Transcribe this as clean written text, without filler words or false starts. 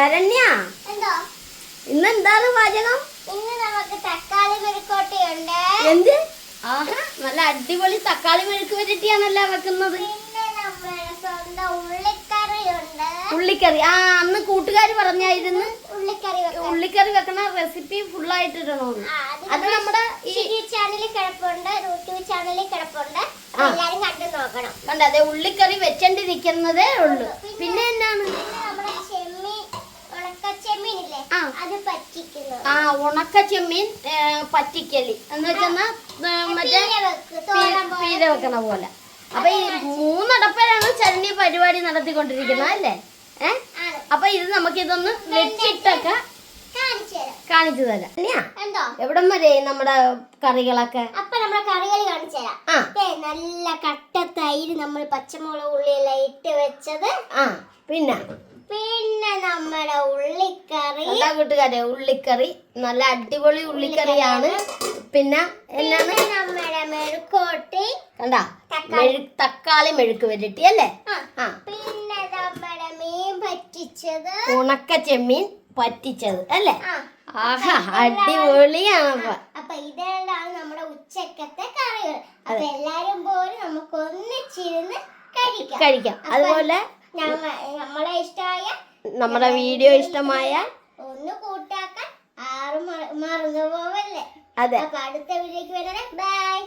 ശരണ്യ, ഇന്നെന്താണ് പാചകം? ഇന്ന് നമുക്ക് തക്കാളി മെഴുക്കോട്ടിയുണ്ട്. എന്ത്? ആഹാ, നല്ല അടിപൊളി തക്കാളി മെഴുക്ക് വരട്ടിയാണല്ലോ വെക്കുന്നത്. പിന്നെ നമ്മുടെ സ്വന്തം ഉള്ളിക്കറിയുണ്ട്. ഉള്ളിക്കറി. അന്ന് കൂട്ടുകാർ പറഞ്ഞായിരുന്നു ഉള്ളിക്കറി വെക്കണ റെസിപ്പി ഫുള്ളായിട്ട് ഇടണമെന്ന്. അത് നമ്മുടെ ചാനലിൽ കിടപ്പുണ്ട്, യൂട്യൂബ് ചാനലിൽ കിടപ്പുണ്ട്. എല്ലാരും കണ്ടു നോക്കണം. കണ്ട, അതെ, ഉള്ളിക്കറി വെച്ചോണ്ടിരിക്കുന്നതേ ഉള്ളൂ. പിന്നെ എന്താണ്? നമ്മുടെ ഉണക്കച്ചെമ്മീനില്ലേ, അത് പറ്റിക്കുന്നത്. ഉണക്ക ചെമ്മീൻ പറ്റിക്കല് എന്ന് വെച്ചാ മറ്റേ പീര വെക്കണ പോലെ. അപ്പൊ ഈ 3 അടപ്പേരാണ് ശരണ്യ പരിപാടി നടത്തിക്കൊണ്ടിരിക്കുന്നത് അല്ലേ? അപ്പൊ ഇത് നമുക്കിതൊന്ന് വെച്ചിട്ടൊക്കെ കാണിച്ചു തരാം. എവിടം വരെ നമ്മുടെ കറികളൊക്കെ? അപ്പൊ നമ്മുടെ കറികൾ കാണിച്ചു തരാം. നല്ല കട്ട തൈര് നമ്മൾ പച്ചമുളക് ഉള്ളിയെല്ലാം ഇട്ട് വെച്ചത്. പിന്നെ നമ്മുടെ ഉള്ളിക്കറി. കൂട്ടുകാരെ, ഉള്ളിക്കറി നല്ല അടിപൊളി ഉള്ളിക്കറിയാണ്. പിന്നെ എന്നാണ് നമ്മുടെ മെഴുക്കോട്ടി. കണ്ടാ, തക്കാളി മെഴുക്ക് വരട്ടി അല്ലേ? പിന്നെ നമ്മുടെ മീൻ പറ്റിച്ചത്, ഉണക്ക ചെമ്മീൻ പറ്റിച്ചത് അല്ലേ? ആഹാ, അടിപൊളിയാണ്. അപ്പൊ ഇതെല്ലാം നമ്മുടെ ഉച്ചക്കത്തെ കറികൾ. അപ്പൊ എല്ലാരും പോലും നമുക്ക് ഒന്നിച്ചിരുന്ന് കഴിക്കാം. അതുപോലെ നമ്മളെ ഇഷ്ടമായ, നമ്മുടെ വീഡിയോ ഇഷ്ടമായ ഒന്ന് കൂട്ടാക്കാൻ ആരും മറന്നു പോവല്ലേ. അതെ. അപ്പൊ അടുത്ത വീഡിയോക്ക് വരെ ബൈ.